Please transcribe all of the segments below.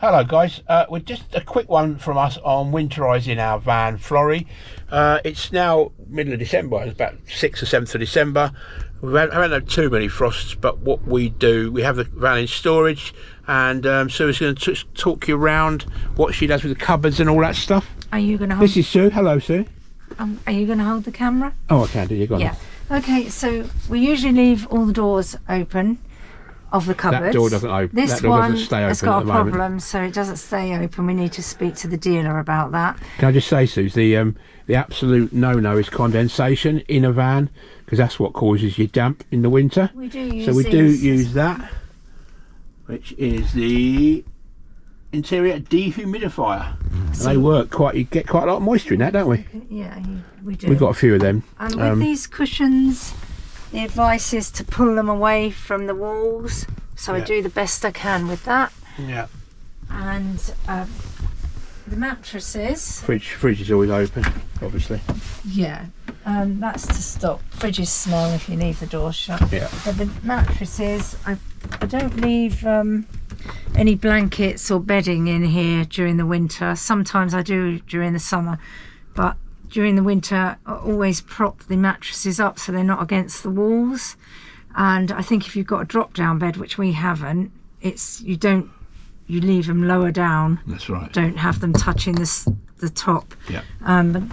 Hello guys, with just a quick one from us on winterising our van Florrie. It's now middle of December, it's about 6th or 7th of December. We haven't had too many frosts, but what we do, we have the van in storage, and Sue's going to talk you around what she does with the cupboards and all that stuff. Are you going to hold... This is Sue. Hello Sue. Are you going to hold the camera? Oh, I can do, you got it. Yeah. Okay, so we usually leave all the doors open of the cupboards. That door doesn't open. This that door one doesn't stay open has got at the a problem, moment. so it doesn't stay open. We need to speak to the dealer about that. Can I just say, Sue, the absolute no-no is condensation in a van, because that's what causes you damp in the winter. We do use so we do use that, which is the interior dehumidifier. And they work you get quite a lot of moisture in that, don't we? Yeah, we do. We've got a few of them. And with these cushions, the advice is to pull them away from the walls. So I do the best I can with that. Yeah. And the mattresses. Fridge is always open, obviously. Yeah. That's to stop fridges smell if you leave the door shut. Yeah. But the mattresses, I don't leave any blankets or bedding in here during the winter. Sometimes I do during the summer, but during the winter I always prop the mattresses up so they're not against the walls. And I think if you've got a drop down bed, which we haven't, you leave them lower down. That's right. Don't have them touching the top. Yeah.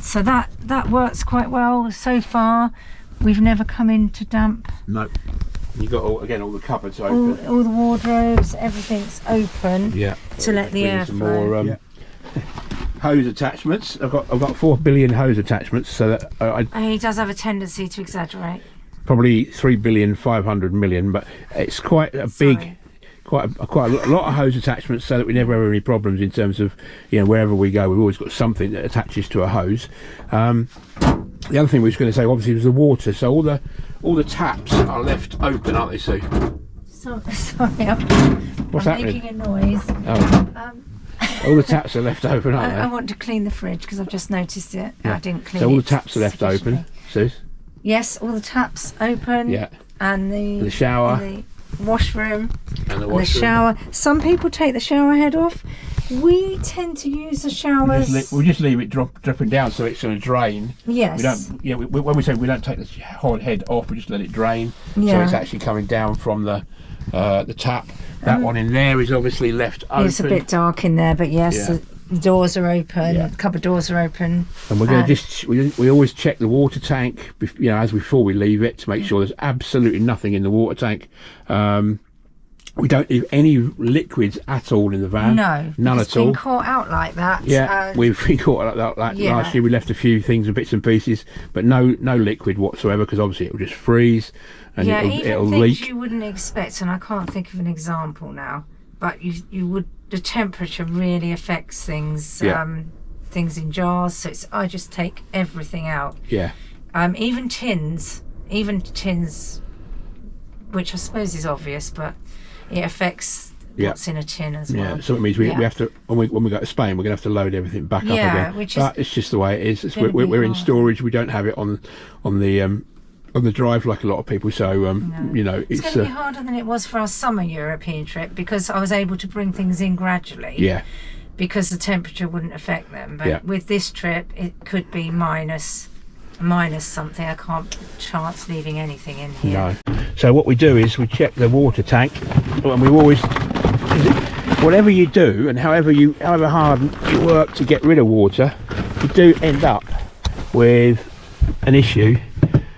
So that works quite well so far. We've never come into damp. No. You got all the cupboards open. All the wardrobes, everything's open. Yeah. To let the air flow. Hose attachments. I've got 4 billion hose attachments, so that He does have a tendency to exaggerate. Probably 3,500 million, but it's quite a big, quite a lot of hose attachments, so that we never have any problems in terms of, wherever we go, we've always got something that attaches to a hose. The other thing we was going to say, obviously, was the water. So all the taps are left open, aren't they, Sue? Sorry, What's I'm happening? making a noise. Oh. All the taps are left open, aren't they? I want to clean the fridge because I've just noticed it. Yeah. I didn't clean it. So all the taps are left open, Sue? Yes, all the taps open. Yeah. And the shower. And the washroom. And the shower. Some people take the shower head off. We tend to use the showers. We just leave it dropping down so it's going to drain. Yes. We don't. When we say we don't take the whole head off, we just let it drain. Yeah. So it's actually coming down from the tap. That one in there is obviously left open. It's a bit dark in there, but yes, the doors are open. Yeah. The cupboard doors are open. And we're going to we always check the water tank, before we leave it, to make sure there's absolutely nothing in the water tank. We don't leave any liquids at all in the van. No, none at all. It's been caught out like that. Yeah, we've been caught like that. Last year we left a few things and bits and pieces, but no liquid whatsoever, because obviously it will just freeze and it'll leak. Things you wouldn't expect, and I can't think of an example now, but you would. The temperature really affects things. Things in jars, so I just take everything out. Yeah. Even tins, which I suppose is obvious, but it affects what's in a tin as well. Yeah, so it means we have to, when we go to Spain, we're going to have to load everything back up again. But it's just the way it is. We're in storage. We don't have it on the drive like a lot of people. So it's going to be harder than it was for our summer European trip, because I was able to bring things in gradually. Yeah. Because the temperature wouldn't affect them. But with this trip, it could be minus something. I can't chance leaving anything in here. No. So what we do is we check the water tank, and we always, whatever you do and however hard you work to get rid of water, you do end up with an issue.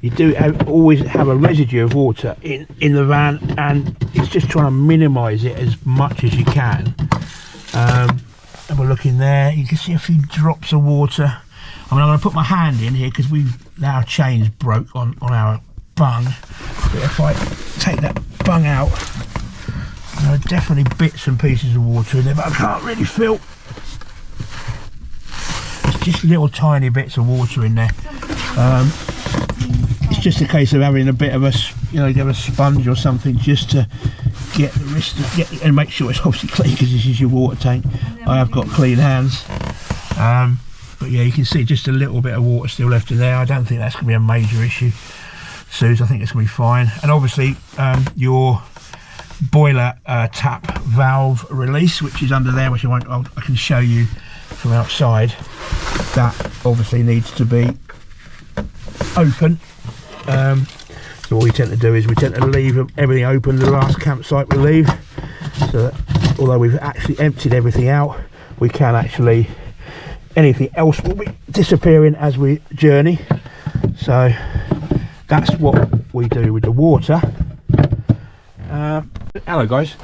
You do always have a residue of water in the van, and it's just trying to minimise it as much as you can. Have a look in there. You can see a few drops of water. I'm going to put my hand in here because our chains broke on our bung. But if I take that bung out, there are definitely bits and pieces of water in there, but I can't really feel. It's just little tiny bits of water in there. It's just a case of having a bit of a sponge or something, just to get the wrist and make sure it's obviously clean, because this is your water tank. I have got clean hands. But yeah, you can see just a little bit of water still left in there. I don't think that's going to be a major issue, Suze. I think it's going to be fine. And obviously your boiler tap valve release, which is under there, which I can show you from outside. That obviously needs to be open. So what we tend to do is we tend to leave everything open the last campsite we leave, so that although we've actually emptied everything out, we can actually, anything else will be disappearing as we journey. So that's what we do with the water. Hello guys,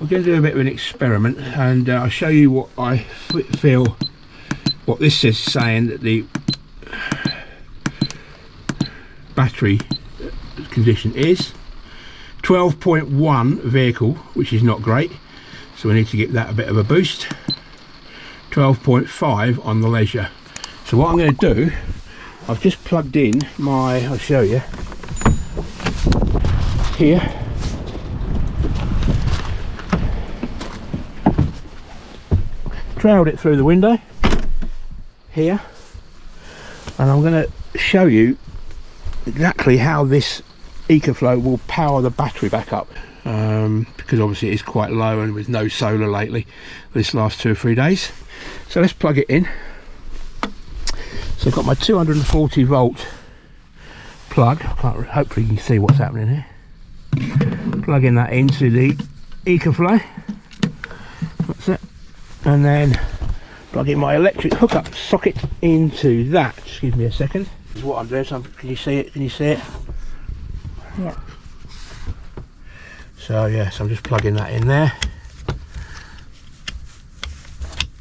we're going to do a bit of an experiment, and I'll show you what I feel, what this is saying that the battery condition is. 12.1 vehicle, which is not great, so we need to give that a bit of a boost. 12.5 on the leisure. So what I'm going to do, I've just plugged in my, I'll show you here, trailed it through the window here, and I'm going to show you exactly how this EcoFlow will power the battery back up, because obviously it is quite low and with no solar lately this last 2 or 3 days. So let's plug it in. So I've got my 240 volt plug. Hopefully you can see what's happening here. Plugging that into the EcoFlow, that's it, and then plugging my electric hookup socket into that. Just give me a second. This is what I'm doing. So can you see it? Can you see it? Yeah. So yes, I'm just plugging that in there.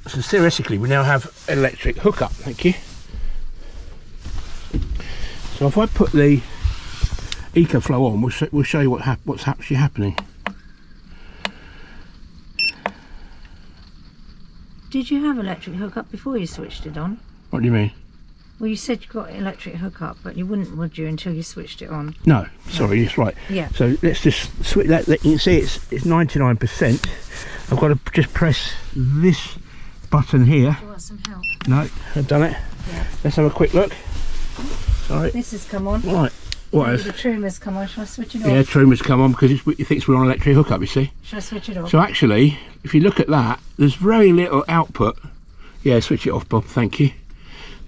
So theoretically we now have electric hookup. Thank you. So if I put the EcoFlow on, we'll show you what's actually happening. Did you have electric hookup before you switched it on? What do you mean? Well, you said you got electric hookup, but you wouldn't, would you, until you switched it on? No, sorry, that's right. Yeah. So let's just switch that. You can see it's 99%. I've got to just press this button here. Do you want some help? No, I've done it. Yeah. Let's have a quick look. Sorry. This has come on. Right. What else? The trimmer's come on. Shall I switch it off? Yeah, trimmer's come on because it thinks we're on electric hookup, you see. Shall I switch it off? So actually, if you look at that, there's very little output. Yeah, switch it off, Bob, thank you.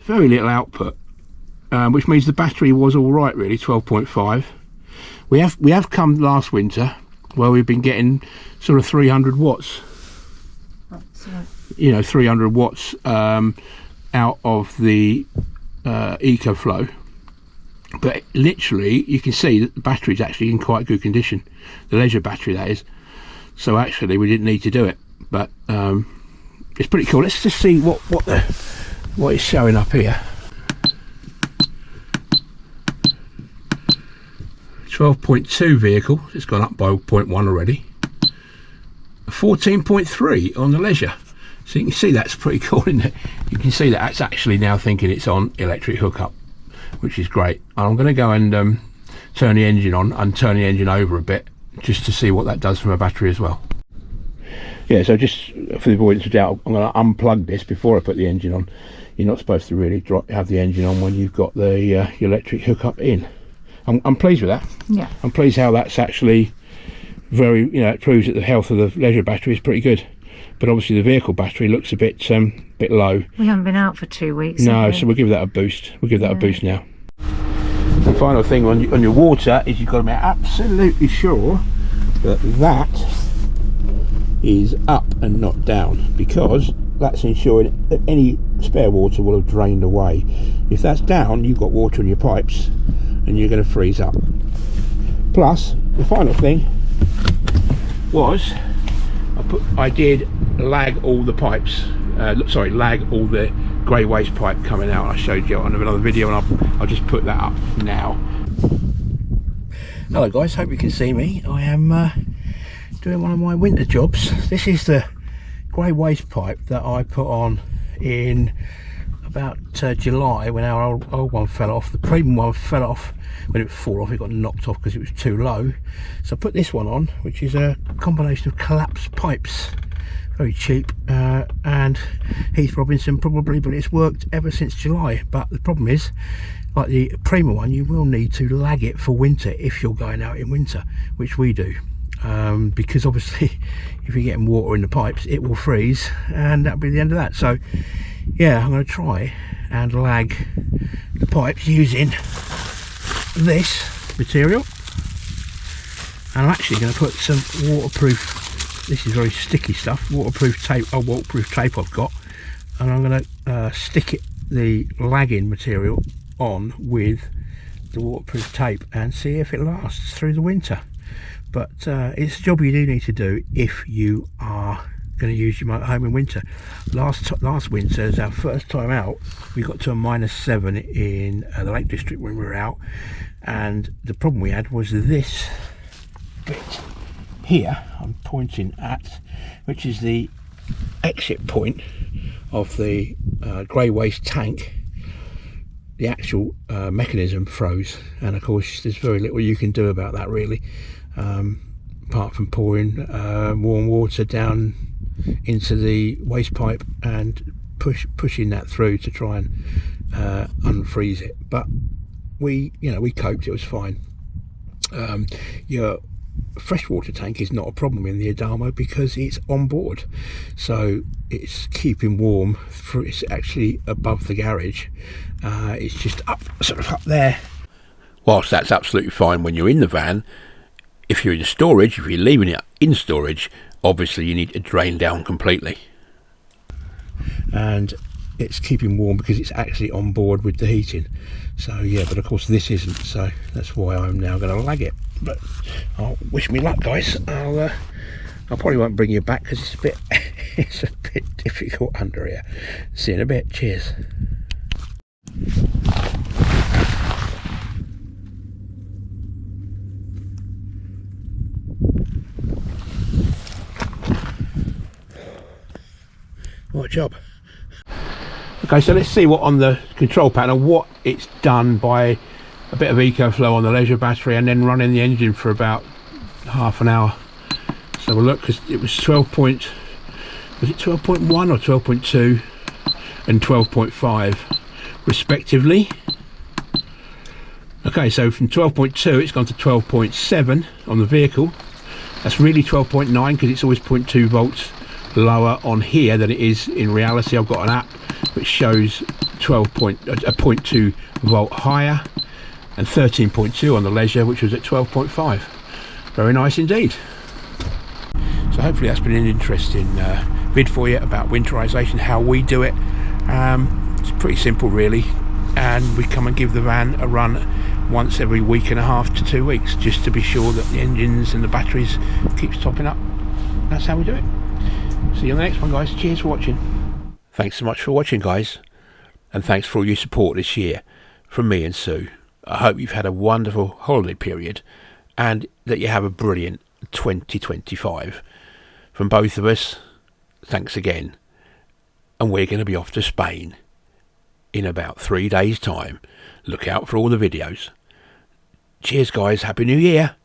Very little output, which means the battery was all right, really, 12.5. We have come last winter where we've been getting sort of 300 watts. Oh, sorry. You know, 300 watts out of the EcoFlow. But literally, you can see that the battery's actually in quite good condition. The leisure battery, that is. So actually, we didn't need to do it. But it's pretty cool. Let's just see what is showing up here. 12.2 vehicle. It's gone up by 0.1 already. 14.3 on the leisure. So you can see that's pretty cool, isn't it? You can see that it's actually now thinking it's on electric hookup, which is great. I'm going to go and turn the engine on and turn the engine over a bit just to see what that does from a battery as well. Yeah, so just for the avoidance of doubt, I'm going to unplug this before I put the engine on. You're not supposed to really have the engine on when you've got the electric hookup in. I'm pleased with that. Yeah. I'm pleased how that's actually very, you know, it proves that the health of the leisure battery is pretty good. But obviously the vehicle battery looks a bit low. We haven't been out for 2 weeks. No, so we'll give that a boost. We'll give that a boost now. The final thing on your water is you've got to be absolutely sure that that is up and not down, because that's ensuring that any spare water will have drained away. If that's down, you've got water in your pipes and you're going to freeze up. Plus, the final thing was I did lag all the pipes, lag all the grey waste pipe coming out. I showed you on another video, and I'll just put that up now. Hello guys, hope you can see me. I am doing one of my winter jobs. This is the grey waste pipe that I put on in about July when our old one fell off. The premium one fell off. When it fell off, it got knocked off because it was too low. So I put this one on, which is a combination of collapsed pipes, very cheap, and Heath Robinson probably, but it's worked ever since July. But the problem is, like the premium one, you will need to lag it for winter if you're going out in winter, which we do. because obviously if you're getting water in the pipes it will freeze, and that'll be the end of that. So yeah, I'm going to try and lag the pipes using this material, and I'm actually going to put some waterproof, this is very sticky stuff, waterproof tape I've got, and I'm going to stick the lagging material on with the waterproof tape and see if it lasts through the winter. But it's a job you do need to do if you are going to use your motorhome in winter. Last winter, as our first time out, we got to a -7 in the Lake District when we were out, and the problem we had was this bit here I'm pointing at, which is the exit point of the grey waste tank. The actual mechanism froze, and of course there's very little you can do about that really, apart from pouring warm water down into the waste pipe and pushing that through to try and unfreeze it. But we coped, it was fine. Your freshwater tank is not a problem in the ADAMO because it's on board, so it's keeping warm it's actually above the garage. It's just sort of up there. Whilst that's absolutely fine when you're in the van, if you're in storage, if you're leaving it in storage, obviously you need to drain down completely. And it's keeping warm because it's actually on board with the heating. So yeah, but of course this isn't, so that's why I'm now going to lag it. But wish me luck, guys. I probably won't bring you back because it's a bit difficult under here. See you in a bit. Cheers. What job. Okay, so let's see what on the control panel, what it's done by a bit of EcoFlow on the leisure battery and then running the engine for about half an hour. So we'll look, because it was 12.1 or 12.2 and 12.5 respectively. Okay, so from 12.2 it's gone to 12.7 on the vehicle. That's really 12.9 because it's always 0.2 volts lower on here than it is in reality. I've got an app which shows 0.2 volt higher, and 13.2 on the leisure, which was at 12.5. Very nice indeed. So hopefully that's been an interesting vid for you about winterization, how we do it. It's pretty simple really, and we come and give the van a run once every week and a half to 2 weeks, just to be sure that the engines and the batteries keeps topping up. That's how we do it. See you on the next one, guys. Cheers for watching. Thanks so much for watching, guys, and thanks for all your support this year from me and Sue. I hope you've had a wonderful holiday period and that you have a brilliant 2025. From both of us, thanks again. And we're going to be off to Spain in about 3 days' time. Look out for all the videos. Cheers, guys. Happy New Year.